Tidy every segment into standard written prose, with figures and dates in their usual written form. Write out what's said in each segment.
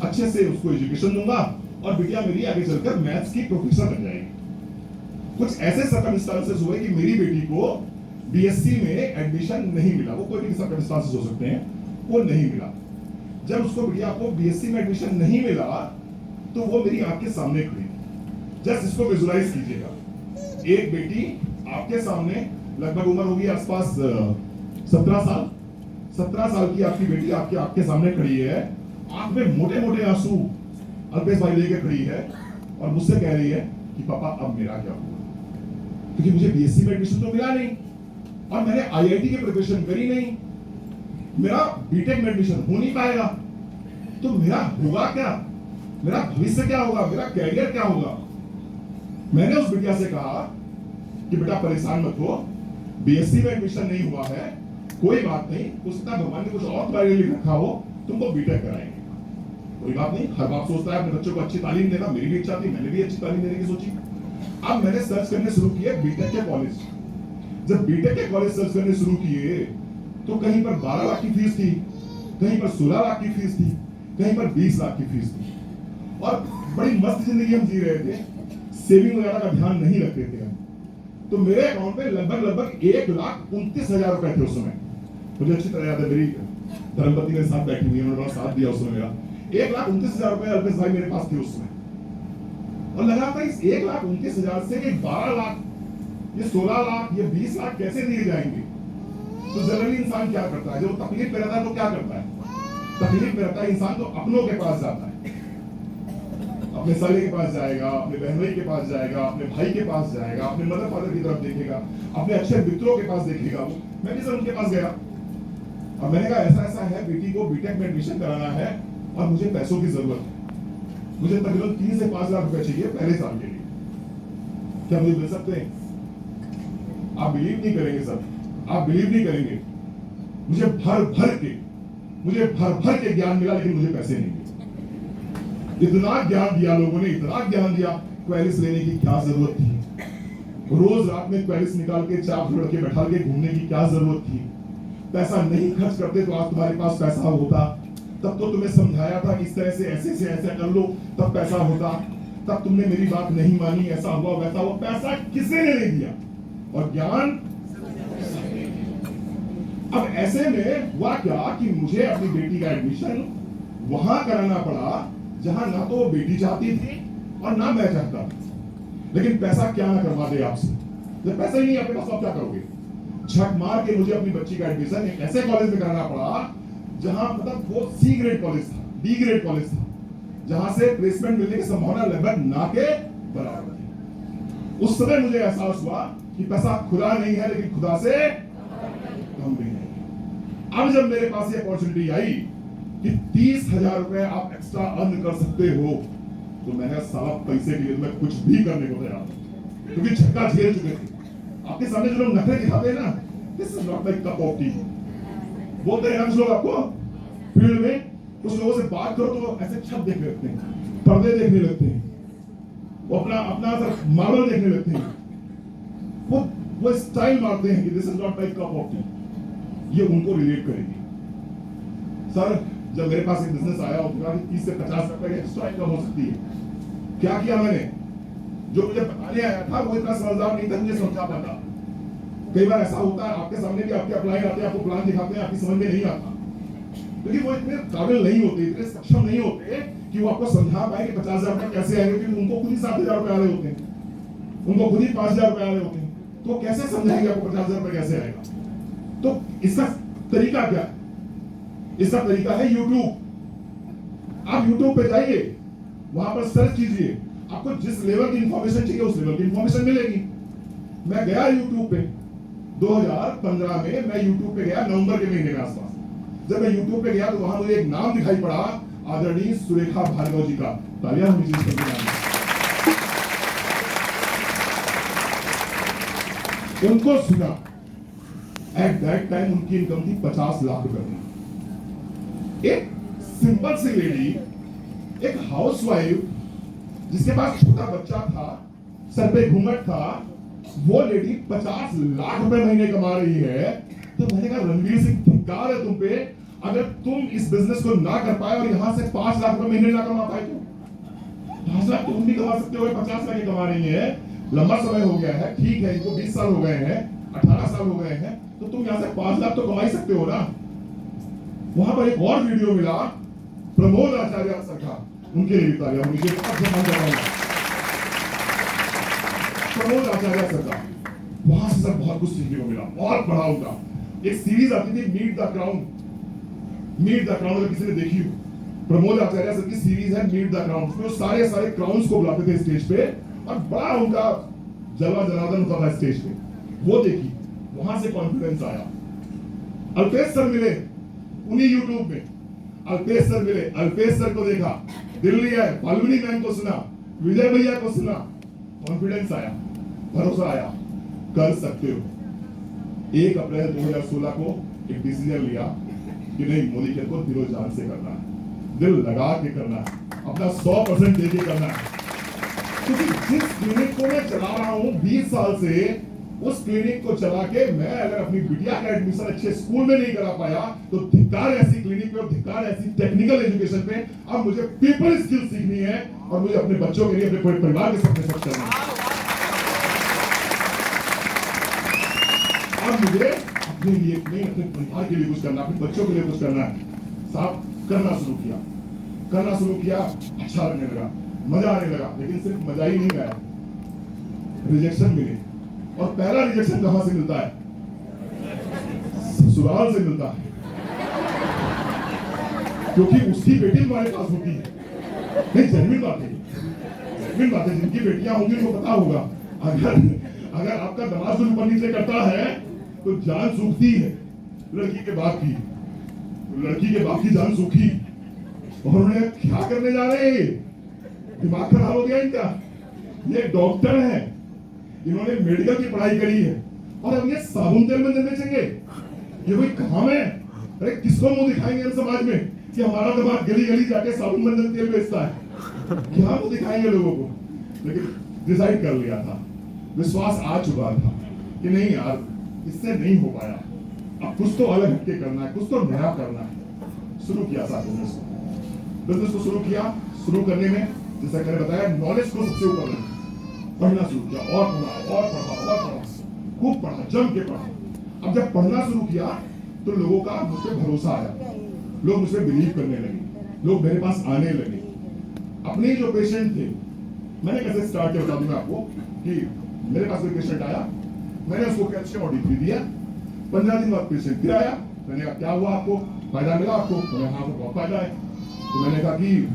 अच्छे से उसको एजुकेशन दूंगा और बिटिया मेरी आगे चलकर मैथ्स की प्रोफेसर बन जाएगी। कुछ ऐसे सर्कमस्टांसेस हुए कि मेरी बेटी को बीएससी में एडमिशन नहीं मिला, वो कोई भी सर्कमस्टांसेस हो सकते हैं, वो नहीं मिला। जब उसको बिटिया को बीएससी में एडमिशन नहीं मिला तो वो मेरी आंख के सामने खड़ी। जस्ट इसको विजुलाइज कीजिएगा, एक बेटी आपके सामने, लगभग उम्र होगी आसपास 17 साल, 17 साल की आपकी बेटी आपके सामने खड़ी है, आंख में मोटे मोटे आंसू अल्पेश भाई लेके खड़ी है और मुझसे कह रही है कि पापा अब मेरा क्या होगा, क्योंकि मुझे बीएससी में एडमिशन तो मिला नहीं और मैंने आईआईटी की प्रिपरेशन करी नहीं, मेरा बीटेक में एडमिशन हो नहीं पाएगा, तो मेरा होगा क्या, मेरा भविष्य क्या होगा, मेरा कैरियर क्या होगा। मैंने उस बिटिया से कहा कि बेटा परेशान मत हो, बीएससी में एडमिशन नहीं हुआ है, कोई बात नहीं, उसका भगवान ने कुछ और तुम्हारे लिए रखा हो, तुमको बीटेक कराएंगे, कोई बात नहीं। हर बाप सोचता है अपने बच्चों को अच्छी तालीम देना, मेरी भी इच्छा थी, मैंने भी अच्छी तालीम देने की सोची। अब मैंने सर्च करने शुरू किए बीटेक के कॉलेज। जब बीटेक के कॉलेज सर्च करने शुरू किए तो कहीं पर 12 लाख की फीस थी, कहीं पर 16 लाख की फीस थी, कहीं पर 20 लाख की फीस थी और बड़ी मस्त जिंदगी हम जी रहे थे, सेविंग वगैरह का ध्यान नहीं रखते थे हम। तो मेरे अकाउंट में लगभग 1,29,000 रुपए थे उस समय, मुझे अच्छी तरह याद है, मेरी धर्मपति मेरे साथ बैठी हुई है, उन्होंने साथ दिया उस समय मेरा। 1,29,000 रुपए अल्पेश भाई मेरे पास थे उस समय, और लगा था इस 1,29,000 से ये 12 लाख, ये 16 लाख, ये 20 लाख कैसे दिए जाएंगे। तो जनरली इंसान क्या करता है, जब तकलीफ में रहता है तो क्या करता है, तकलीफ में रहता है इंसान तो अपनों के पास जाता है, अपने साले के पास जाएगा, अपने बहन भाई के पास जाएगा, अपने भाई के पास जाएगा, अपने मदर फादर की तरफ देखेगा, अपने अच्छे मित्रों के पास देखेगा। मैं भी सर उनके पास गया और मैंने कहा ऐसा ऐसा है, बेटी को बीटेक में एडमिशन कराना है और मुझे पैसों की जरूरत है, मुझे तकरीबन 3 से 5 लाख रुपए चाहिए पहले साल के लिए, क्या मुझे मिल सकते हैं। आप बिलीव नहीं करेंगे सर, आप बिलीव नहीं करेंगे, मुझे भर भर के ज्ञान मिला, लेकिन मुझे पैसे नहीं मिले। इतना ज्ञान दिया लोगों ने, इतना ज्ञान दिया, क्वेलिस लेने की क्या जरूरत थी, रोज रात में क्वेलिस निकाल के 4 लड़के बैठा के घूमने की क्या जरूरत थी। पैसा नहीं खर्च करते तो आज तुम्हारे पास पैसा होता, तब तो तुम्हें समझाया था कि इस तरह से ऐसे से ऐसे कर लो तब पैसा होता, तब तुमने मेरी बात नहीं मानी, ऐसा हुआ वैसा हुआ, पैसा किसी ने नहीं दिया और ज्ञान। अब ऐसे में हुआ क्या कि मुझे अपनी बेटी का एडमिशन वहां कराना पड़ा जहां ना तो वो बेटी चाहती थी और ना मैं चाहता था, लेकिन पैसा क्या ना करवा दे आपसे, जब पैसा ही नहीं आपके पास आप क्या करोगे। झक मार के मुझे अपनी बच्ची का एडमिशन एक ऐसे कॉलेज में कराना पड़ा जहां मतलब वो सी ग्रेड कॉलेज था, डी ग्रेड कॉलेज था, जहां से प्लेसमेंट मिलने की संभावना लगभग ना के बराबर थी। उस समय मुझे एहसास हुआ कि पैसा खुदा नहीं है, लेकिन खुदा से कम भी नहीं। अब जब मेरे पास ये अपॉर्चुनिटी आई कि 30,000 रुपए आप एक्स्ट्रा अर्न कर सकते हो, तो मैंने साला पैसे के लिए मैं कुछ भी करने को तैयार हूं, क्योंकि झटका झेल चुके थे। आपके सामने जो लोग नखरे दिखाते हैं ना, this is not like cup of T, बोलते हैं कुछ लोग आपको फील्ड में, कुछ लोगों से बात करो तो ऐसे छत देखने लगते हैं, पर्दे देखने लगते हैं, वो अपना मॉडल देखने लगते हैं, वो स्टाइल मारते हैं कि this is not like cup of T. ये उनको रिलेट करेगी। सर जब मेरे पास एक बिजनेस आया और 30 से 50 रुपए की एक्स्ट्रा इनकम हो सकती है, क्या किया मैंने, जो मुझे बताने आया था वो इतना समझदार नहीं था, मुझे समझा पाता। कई बार ऐसा होता है आपके सामने भी आपके अप्लाई आते हैं, आपको प्लान दिखाते हैं, आपकी समझ में नहीं आता, क्योंकि वो इतने काबिल नहीं होते, इतने सक्षम नहीं होते कि वो आपको समझा पाए कि 50,000 रुपए कैसे आएंगे, क्योंकि उनको खुद ही 7,000 रुपए आ रहे होते हैं, उनको खुद ही 5,000 रुपए आ रहे होते हैं, तो कैसे समझाएंगे आपको 50,000 रुपए कैसे आएगा। तो इसका तरीका क्या है, इसका तरीका है YouTube। आप YouTube पे जाइए, वहां पर सर्च कीजिए, आपको जिस लेवल की इंफॉर्मेशन चाहिए उस लेवल की इंफॉर्मेशन मिलेगी। मैं गया YouTube पे 2015 में, मैं YouTube पे गया नवंबर के महीने के आसपास। जब मैं YouTube पे गया तो वहां मुझे एक नाम दिखाई पड़ा, आदरणीय सुरेखा भार्गव जी का। तालियां होनी चाहिए सबके नाम। उनको सुना, एट दैट टाइम उनकी इनकम थी 50 लाख रुपए। एक सिंपल सी लेडी, एक हाउसवाइफ जिसके पास छोटा बच्चा था, सर पे घूंघट था, वो लेडी 50 लाख रुपए महीने कमा रही है। तो मैंने कहा रणवीर सिंह धिक्कार है तुम पे, अगर तुम इस बिजनेस को ना कर पाए और यहां से 5 लाख रुपए महीने ना कमा पाए तो 5 लाख तुम भी कमा सकते हो, 50 लाख कमा रही है, लंबा समय हो गया है, ठीक है, इनको 20 साल हो गए हैं, 18 साल हो गए हैं, तो तुम यहां से 5 लाख तो कमा ही सकते हो ना। वहां पर एक और वीडियो मिला प्रमोद आचार्य सर का, उनके लिए भी तालियां होनी चाहिए, बहुत सम्मान कर रहा हूं प्रमोद आचार्य सर का। वहां से सर बहुत कुछ सीखने को मिला, बहुत बड़ा उनका एक सीरीज आती थी meet the crown. Meet the crown अगर किसी ने देखी हो, प्रमोद आचार्य सर की सीरीज है मीट द क्राउन, उसमें वो सारे सारे क्राउन्स को बुलाते थे स्टेज पे और बड़ा उनका जलवा जनार्दन होता था स्टेज पे, वो देखी, वहां से कॉन्फिडेंस आया। अल्पेश सर मिले उन्हीं यूट्यूब में, अल्पेश सर मिले, अल्पेश सर को देखा, दिल्ली आए, फाल्गुनी मैम को सुना, विजय भैया को सुना, कॉन्फिडेंस आया, भरोसा आया, कर सकते हो। 1 अप्रैल 2016 को एक डिसीजन लिया कि नहीं, मोदी खेल को दिलो जान से करना है, दिल लगा के करना है, अपना 100% दे के करना है। क्योंकि जिस क्लिनिक को मैं चला रहा हूं 20 साल से, उस क्लिनिक को चला के मैं अगर अपनी बिटिया का एडमिशन अच्छे स्कूल में नहीं करा पाया तो धिक्कार ऐसी क्लिनिक पे और धिक्कार ऐसी टेक्निकल एजुकेशन पे। अब मुझे पीपल स्किल सीखनी है और मुझे अपने बच्चों के लिए, अपने परिवार के सपने सच करना है। अब मुझे अपने लिए नहीं, अपने परिवार के लिए कुछ करना, अपने बच्चों के लिए कुछ करना है। साहब करना शुरू किया, अच्छा लगने लगा, मजा आने लगा, लेकिन सिर्फ मजा ही नहीं आया, रिजेक्शन मिले। और पहला रिजेक्शन कहां से मिलता है? ससुराल से मिलता है, क्योंकि उसकी बेटी हमारे पास होती है। नहीं, जेन्युइन बात है, जिनकी बेटियां होंगी उनको पता होगा, अगर आपका दमाद ऊपर नीचे करता है तो जान सूखती है। लड़की के बाप की जान सूखी, और उन्होंने क्या करने जा रहे हैं, दिमाग खराब हो गया इनका। ये डॉक्टर हैं, इन्होंने मेडिकल की पढ़ाई करी है, और अब ये साबुन तेल में बेचेंगे, ये कोई काम है? अरे किसको मुंह दिखाएंगे हम समाज में कि हमारा दिमाग गली गली जाके साबुन मंजन तेल बेचता है? क्या मुंह दिखाएंगे लोगों को? लेकिन डिसाइड कर लिया था, विश्वास आ चुका था कि नहीं यार, इससे नहीं हो पाया, अब कुछ तो अलग हटके करना है, कुछ तो नया करना है। शुरू किया था बिजनेस को शुरू किया। शुरू करने में जैसा मैंने बताया, नॉलेज को सबसे ऊपर रखा, पढ़ना शुरू किया, और पढ़ा, खूब पढ़ा, जम के पढ़ा। अब जब पढ़ना शुरू किया तो लोगों का मुझ पर भरोसा आया, लोग मुझ पर बिलीव करने लगे, लोग मेरे पास आने लगे। अपने जो पेशेंट थे, मैंने कैसे स्टार्ट किया बता दूं मैं आपको कि मेरे पास कोई पेशेंट आया, मैंने उसको कैल्शियम और D3 दिया, 15 दिन बाद पेशेंट फिर आया, मैंने कहा क्या हुआ आपको, फायदा मिला आपको? मैंने हाँ, बहुत फायदा है। तो मैंने कहा कि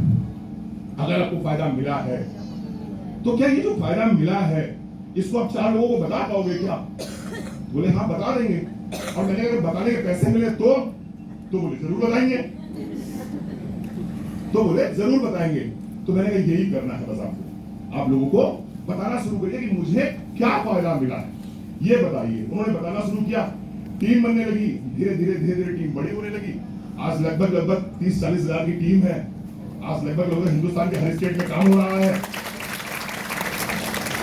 अगर आपको फायदा मिला है तो क्या ये जो फायदा मिला है इसको आप 4 लोगों को बता पाओगे क्या? बोले हाँ बता देंगे। और मैंने अगर बताने के पैसे मिले तो बोले जरूर बताएंगे, तो बोले जरूर बताएंगे। तो मैंने कहा यही करना है, बस आपको, आप लोगों को बताना शुरू करिए कि मुझे क्या फायदा मिला है, ये बताइए। उन्होंने बताना शुरू किया, टीम बनने लगी, धीरे धीरे टीम बड़ी होने लगी। आज लगभग 30-40 हजार की टीम है। आज लगभग हिंदुस्तान के हर स्टेट में काम हो रहा है।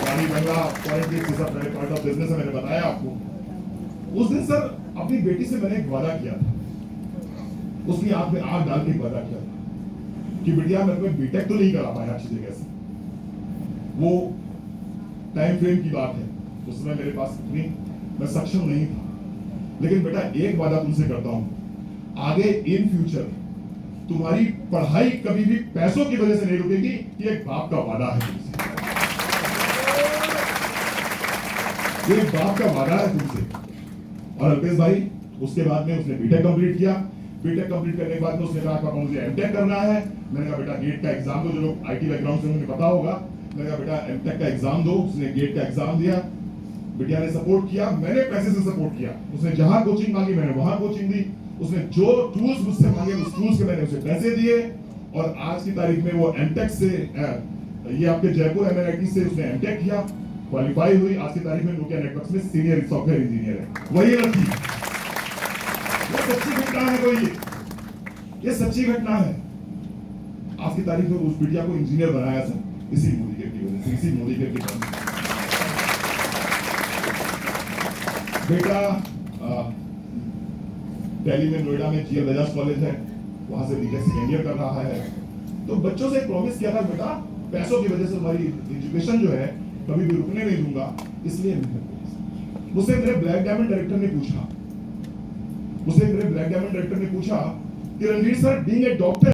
रानी बंगला पार्ट ऑफ बिजनेस है, मैंने बताया आपको। उस दिन सर अपनी बेटी से मैंने एक वादा किया था, उसकी आंख में आग डाल के वादा किया था कि बेटिया मैं तुम्हें बीटेक तो नहीं करा पाया अच्छी जगह से, वो टाइम फ्रेम की बात है, उस समय मेरे पास इतनी मैं सक्षम नहीं था, लेकिन बेटा एक वादा तुमसे करता हूं, आगे इन फ्यूचर तुम्हारी पढ़ाई कभी भी पैसों की वजह से नहीं रुकेगी, ये एक बाप का वादा है तुमसे, ये एक बाप का वादा है तुमसे। और अल्पेश भाई उसके बाद में उसने बीटेक कंप्लीट किया। बीटेक कंप्लीट करने के बाद में उसने कहा पापा मुझे एमटेक करना है। मैंने कहा बेटा गेट का एग्जाम दो, जो लोग आईटी बैकग्राउंड से उन्हें पता होगा। मैंने कहा बेटा एमटेक का एग्जाम दो, उसने गेट का एग्जाम दिया। बिटिया ने सपोर्ट किया, मैंने पैसे से सपोर्ट किया। उसने जहां कोचिंग मांगी मैंने वहां कोचिंग दी, उसने जो टूल्स मुझसे मांगे उस टूल्स के मैंने उसे पैसे दिए। और आज की तारीख में वो एमटेक से ये आपके जयपुर एमएनआईटी से उसने एमटेक किया, क्वालिफाई हुई। आज की तारीख में नोकिया नेटवर्क्स में सीनियर सॉफ्टवेयर इंजीनियर है। वही लड़की, ये सच्ची घटना है, कोई ये सच्ची घटना है। आज की तारीख में उस बिटिया को इंजीनियर बनाया सर इसी मोदी के की वजह से, इसी मोदी के की। बेटा दिल्ली में नोएडा में जीएल बजाज कॉलेज है, वहां से बीटेक सेकेंड ईयर कर रहा है। तो बच्चों से प्रॉमिस किया था बेटा पैसों की वजह से तुम्हारी एजुकेशन जो है कभी भी रुकने नहीं दूंगा, इसलिए मुझसे मेरे ब्लैक डायमंड डायरेक्टर ने पूछा कि Ranveer sir being a doctor